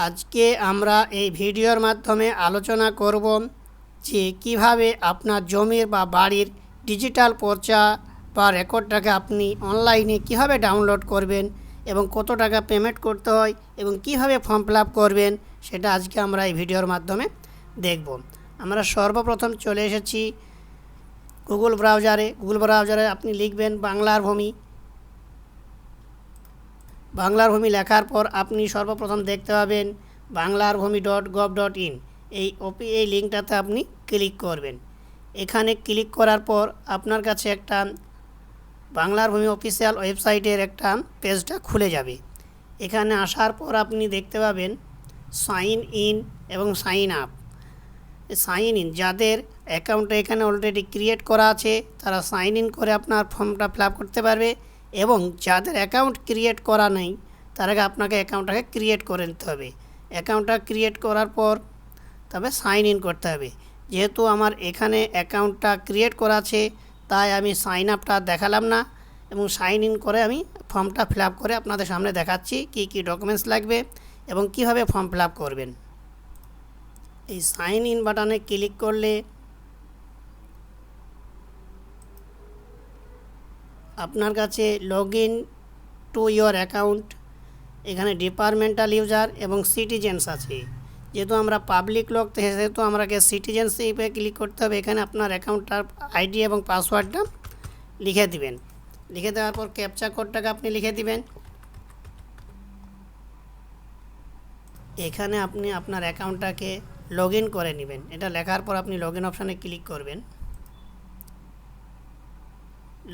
আজকে আমরা এই ভিডিওর মাধ্যমে আলোচনা করব যে কিভাবে আপনার জমির বা বাড়ির ডিজিটাল পর্চা বা রেকর্ডটাকে আপনি অনলাইনে কিভাবে ডাউনলোড করবেন এবং কত টাকা পেমেন্ট করতে হয় এবং কিভাবে ফর্ম ফিল আপ করবেন সেটা আজকে আমরা এই ভিডিওর মাধ্যমে দেখব। আমরা সর্বপ্রথম চলে এসেছি গুগল ব্রাউজারে আপনি লিখবেন বাংলার ভূমি লেখার পর আপনি সর্বপ্রথম দেখতে পাবেন banglarbhumi.gov.in এই লিঙ্কটাতে আপনি ক্লিক করবেন। এখানে ক্লিক করার পর আপনার কাছে একটা বাংলার ভূমি অফিসিয়াল ওয়েবসাইটের একটা পেজটা খুলে যাবে। এখানে আসার পর আপনি দেখতে পাবেন সাইন ইন এবং সাইন আপ। সাইন ইন যাদের অ্যাকাউন্টটা এখানে অলরেডি ক্রিয়েট করা আছে তারা সাইন ইন করে আপনার ফর্মটা ফিল আপ করতে পারবে, এবং যাদের অ্যাকাউন্ট ক্রিয়েট করা নেই তার আগে আপনাকে অ্যাকাউন্টটাকে ক্রিয়েট করে নিতে হবে। অ্যাকাউন্টটা ক্রিয়েট করার পর তবে সাইন ইন করতে হবে। যেহেতু আমার এখানে অ্যাকাউন্টটা ক্রিয়েট করা আছে তাই আমি সাইন আপটা দেখালাম না, এবং সাইন ইন করে আমি ফর্মটা ফিল আপ করে আপনাদের সামনে দেখাচ্ছি কী কী ডকুমেন্টস লাগবে এবং কিভাবে ফর্ম ফিল আপ করবেন। এই সাইন ইন বাটনে ক্লিক করলে আপনার কাছে log in to your account, এখানে ডিপার্টমেন্টাল ইউজার এবং সিটিজেন্স আছে। যেহেতু আমরা পাবলিক লোক সেহেতু আমাকে সিটিজেনশিপে ক্লিক করতে হবে। এখানে আপনার অ্যাকাউন্টটার আইডি এবং পাসওয়ার্ডটা লিখে দিবেন। লিখে দেওয়ার পর ক্যাপচা কোডটাকে আপনি লিখে দিবেন। এখানে আপনি আপনার অ্যাকাউন্টটাকে লগ ইন করে নেবেন। এটা লেখার পর আপনি লগ ইন অপশানে ক্লিক করবেন।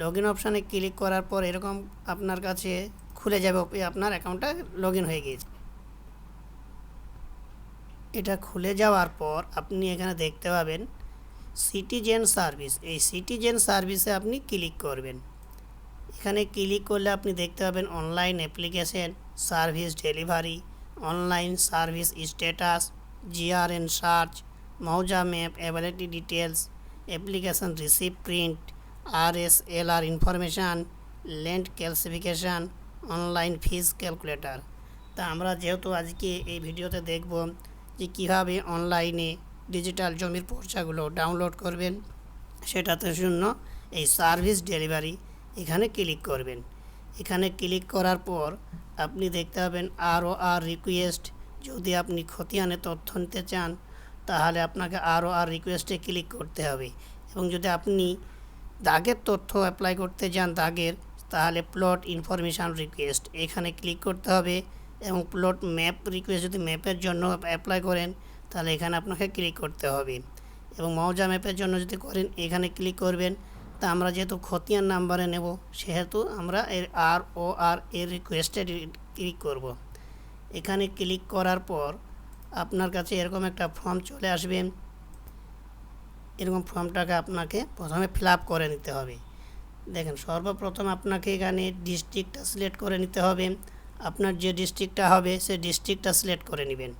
লগ ইন অপশানে ক্লিক করার পর এরকম আপনার কাছে খুলে যাবে, আপনার অ্যাকাউন্টটা লগ ইন হয়ে গিয়েছে। এটা খুলে যাওয়ার পর আপনি এখানে দেখতে পাবেন সিটিজেন সার্ভিস। এই সিটিজেন সার্ভিসে আপনি ক্লিক করবেন। এখানে ক্লিক করলে আপনি দেখতে পাবেন online application service delivery, online service status, GRN search, mouza map ability details, application receipt print, RSLR information, land classification, online fees calculator. তা আমরা যেহেতু আজকে এই ভিডিওতে দেখব যে কীভাবে অনলাইনে ডিজিটাল জমির পর্চাগুলো ডাউনলোড করবেন, সেটাতে জন্য এই সার্ভিস ডেলিভারি এখানে ক্লিক করবেন। এখানে ক্লিক করার পর আপনি দেখতে পাবেন ROR রিকোয়েস্ট। যদি আপনি খতিয়ানে তথ্য নিতে চান তাহলে আপনাকে ROR রিকোয়েস্টে ক্লিক করতে হবে, এবং যদি আপনি দাগের তথ্য অ্যাপ্লাই করতে চান তাহলে প্লট ইনফরমেশান রিকোয়েস্ট এখানে ক্লিক করতে হবে, এবং প্লট ম্যাপ রিকোয়েস্ট যদি ম্যাপের জন্য অ্যাপ্লাই করেন তাহলে এখানে আপনাকে ক্লিক করতে হবে, এবং মৌজা ম্যাপের জন্য যদি করেন এখানে ক্লিক করবেন। তা আমরা যেহেতু খতিয়ান নাম্বারে নেব সেহেতু আমরা এর ROR এর রিকোয়েস্টে ক্লিক করব। এখানে ক্লিক করার পর আপনার কাছে এরকম একটা ফর্ম চলে আসবে। এরকম ফর্মটাকে আপনাকে প্রথমে ফিল আপ করে নিতে হবে। দেখেন সর্বপ্রথম আপনাকে এখানে ডিস্ট্রিক্টটা সিলেক্ট করে নিতে হবে। আপনার যে ডিস্ট্রিক্টটা হবে সেই ডিস্ট্রিক্টটা সিলেক্ট করে নেবেন।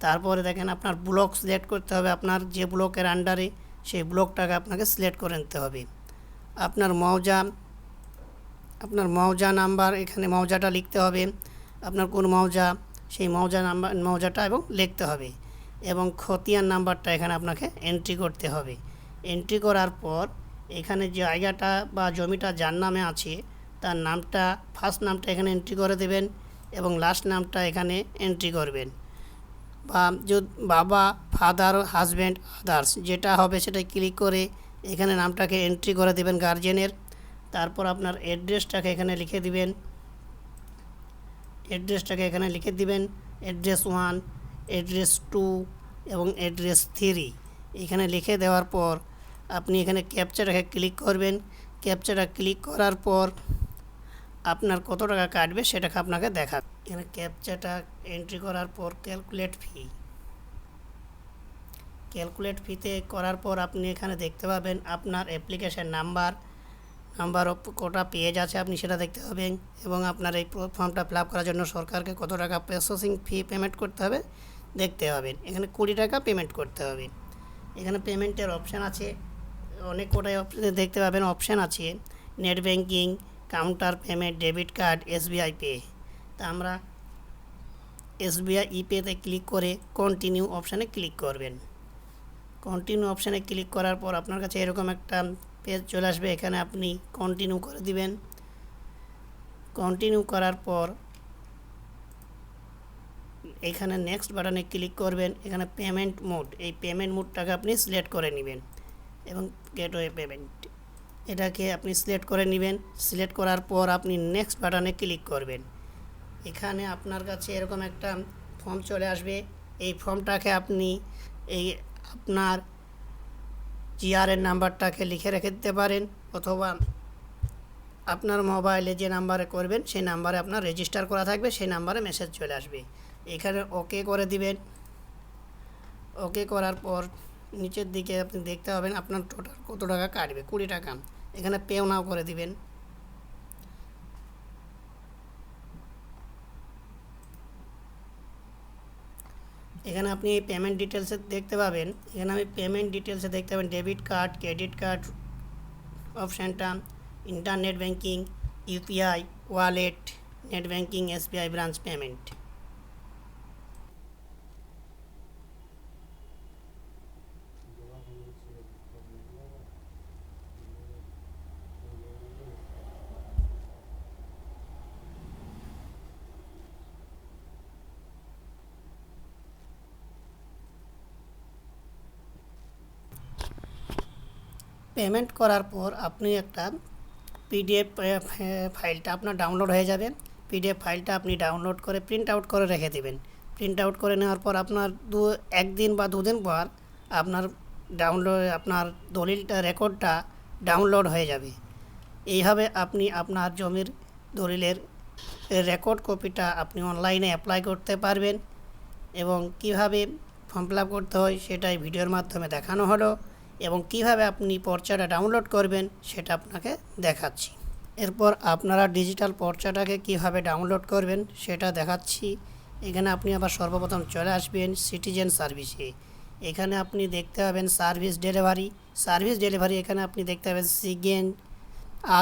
তারপরে দেখেন আপনার ব্লক সিলেক্ট করতে হবে, আপনার যে ব্লকের আন্ডারে সেই ব্লকটাকে আপনাকে সিলেক্ট করে নিতে হবে। আপনার মৌজা নাম্বার, এখানে মৌজাটা লিখতে হবে, আপনার কোন মৌজা সেই মৌজাটা এবং লিখতে হবে, এবং খতিয়ান নাম্বারটা এখানে আপনাকে এন্ট্রি করতে হবে। এন্ট্রি করার পর এখানে যে জায়গাটা বা জমিটা যার নামে আছে তার নামটা, ফার্স্ট নামটা এখানে এন্ট্রি করে দেবেন, এবং লাস্ট নামটা এখানে এন্ট্রি করবেন। বা বাবা, ফাদার, হাজব্যান্ড, আদার্স যেটা হবে সেটা ক্লিক করে এখানে নামটাকে এন্ট্রি করে দেবেন গার্জেনের। তারপর আপনার অ্যাড্রেসটাকে এখানে লিখে দিবেন। অ্যাড্রেস 1, অ্যাড্রেস 2 এবং অ্যাড্রেস 3 এখানে লিখে দেওয়ার পর আপনি এখানে ক্যাপচাটাকে ক্লিক করবেন। ক্যাপচাটা ক্লিক করার পর আপনার কত টাকা কাটবে সেটাকে আপনাকে দেখাবে। এখানে ক্যাপচাটা এন্ট্রি করার পর ক্যালকুলেট ফিতে করার পর আপনি এখানে দেখতে পাবেন আপনার অ্যাপ্লিকেশন নাম্বার অফ কটা পেজ আছে আপনি সেটা দেখতে পাবেন, এবং আপনার এই ফর্মটা ফিল আপ করার জন্য সরকারকে কত টাকা প্রসেসিং ফি পেমেন্ট করতে হবে দেখতে হবেন। এখানে 20 টাকা পেমেন্ট করতে হবে। এখানে পেমেন্টের অপশান আছে, অনেক কটাই দেখতে পাবেন অপশান আছে, net banking, counter payment, debit card, SBI pay. তা আমরা SBI ইপেতে ক্লিক করে কন্টিনিউ অপশানে ক্লিক করবেন। কন্টিনিউ অপশানে ক্লিক করার পর আপনার কাছে এরকম একটা পেজ চলে আসবে, এখানে আপনি কন্টিনিউ করে দিবেন। কন্টিনিউ করার পর এখানে নেক্সট বাটনে ক্লিক করবেন। এখানে পেমেন্ট মোড, এই পেমেন্ট মোডটাকে আপনি সিলেক্ট করে নেবেন এবং গেটওয়ে পেমেন্ট এটাকে আপনি সিলেক্ট করে নেবেন। সিলেক্ট করার পর আপনি নেক্সট বাটনে ক্লিক করবেন। এখানে আপনার কাছে এরকম একটা ফর্ম চলে আসবে। এই ফর্মটাকে আপনি আপনার জিআরএন নাম্বারটাকে লিখে রেখে দিতে পারেন, অথবা আপনার মোবাইলে যে নাম্বারে করবেন সেই নাম্বারে আপনার রেজিস্টার করা থাকবে, সেই নাম্বারে মেসেজ চলে আসবে। এখানে ওকে করে দিবেন। ওকে করার পর নিচের দিকে আপনি দেখতে পাবেন আপনার টোটাল কত টাকা কাটবে, 20 টাকা। এখানে পে নাও করে দিবেন। এখানে আপনি পেমেন্ট ডিটেলসে দেখতে পাবেন, এখানে আমি পেমেন্ট ডিটেলসে দেখতে পাবেন ডেবিট কার্ড, ক্রেডিট কার্ড অপশানটা, internet banking, UPI, wallet, net banking, SBI branch payment. Payment করার পর আপনি একটা পিডিএফ ফাইলটা আপনার ডাউনলোড হয়ে যাবে। পিডিএফ ফাইলটা আপনি ডাউনলোড করে প্রিন্ট আউট করে রেখে দেবেন। প্রিন্ট আউট করে নেওয়ার পর আপনার একদিন বা দুদিন পর আপনার দলিলটা রেকর্ডটা ডাউনলোড হয়ে যাবে। এইভাবে আপনি আপনার জমির দলিলের রেকর্ড কপিটা আপনি অনলাইনে অ্যাপ্লাই করতে পারবেন, এবং কিভাবে ফর্ম ফিল আপ করতে হয় সেটাই ভিডিওর মাধ্যমে দেখানো হলো, এবং কিভাবে আপনি পর্চাটা ডাউনলোড করবেন সেটা আপনাকে দেখাচ্ছি। এরপর আপনারা ডিজিটাল পর্চাটাকে কিভাবে ডাউনলোড করবেন সেটা দেখাচ্ছি। এখানে আপনি আবার সর্বপ্রথম চলে আসবেন সিটিজেন সার্ভিসে। এখানে আপনি দেখতে পাবেন সার্ভিস ডেলিভারি এখানে আপনি দেখতে পাবেন সিগেন,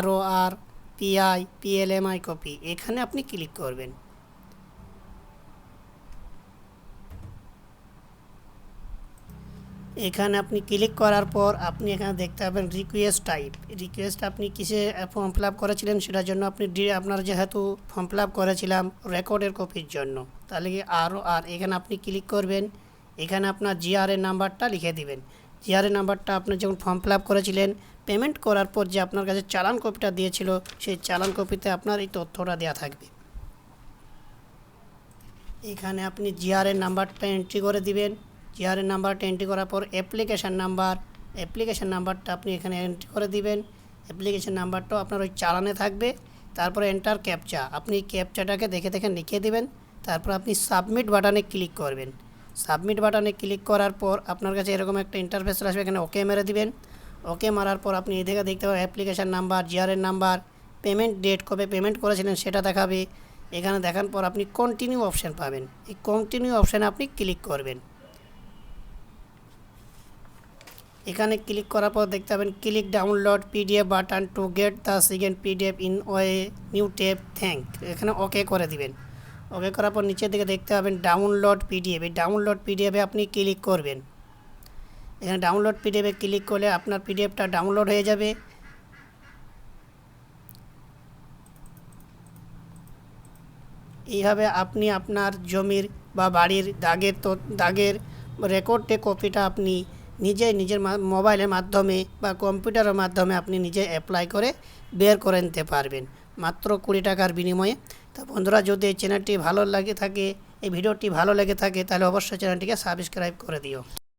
ROR, PI, PLMI কপি, এখানে আপনি ক্লিক করবেন। এখানে আপনি ক্লিক করার পর আপনি এখানে দেখতে পাবেন রিকোয়েস্ট আপনি কিসে ফর্ম ফিল আপ করেছিলেন সেটার জন্য আপনি আপনার যেহেতু ফর্ম ফিল আপ করেছিলাম রেকর্ডের কপির জন্য, তাহলে কি ROR এখানে আপনি ক্লিক করবেন। এখানে আপনার জিআরএন নাম্বারটা লিখে দিবেন। জিআরএন নাম্বারটা আপনি যখন ফর্ম ফিল আপ করেছিলেন, পেমেন্ট করার পর যে আপনার কাছে চালান কপিটা দিয়েছিল সেই চালান কপিতে আপনার এই তথ্যটা দেওয়া থাকবে। এখানে আপনি জিআরএন নাম্বারটা এন্ট্রি করে দিবেন। জিআরএন নাম্বারটা এন্ট্রি করার পর অ্যাপ্লিকেশান নাম্বারটা আপনি এখানে এন্ট্রি করে দিবেন। অ্যাপ্লিকেশান নাম্বারটাও আপনার ওই চালানে থাকবে। তারপরে এন্টার ক্যাপচা, আপনি ক্যাপচাটাকে দেখে লিখে দিবেন। তারপর আপনি সাবমিট বাটনে ক্লিক করবেন। সাবমিট বাটনে ক্লিক করার পর আপনার কাছে এরকম একটা ইন্টারফেস আসবে, এখানে ওকে মেরে দিবেন। ওকে মারার পর আপনি এদিকে দেখতে পাবেন application number, GRN number, payment date, কবে পেমেন্ট করেছিলেন সেটা দেখাবে। এখানে দেখার পর আপনি কন্টিনিউ অপশান পাবেন। এই কন্টিনিউ অপশানে আপনি ক্লিক করবেন। এখানে ক্লিক করার পর দেখতে পাবেন click download PDF button to get the second PDF in way new tab thank, এখানে ওকে করে দিবেন। ওকে করার পর নিচের দিকে দেখতে পাবেন ডাউনলোড পিডিএফ, এই ডাউনলোড পিডিএফে আপনি ক্লিক করবেন। এখানে ডাউনলোড পিডিএফে ক্লিক করলে আপনার পিডিএফটা ডাউনলোড হয়ে যাবে। এইভাবে আপনি আপনার জমির বা বাড়ির দাগের রেকর্ডে কপিটা আপনি নিজের মোবাইলের মাধ্যমে বা কম্পিউটারের মাধ্যমে আপনি নিজে অ্যাপ্লাই করে বের করে নিতে পারবেন মাত্র 20 টাকার বিনিময়ে। তা বন্ধুরা, যদি এই চ্যানেলটি ভালো লেগে থাকে, এই ভিডিওটি ভালো লেগে থাকে, তাহলে অবশ্যই চ্যানেলটিকে সাবস্ক্রাইব করে দিও।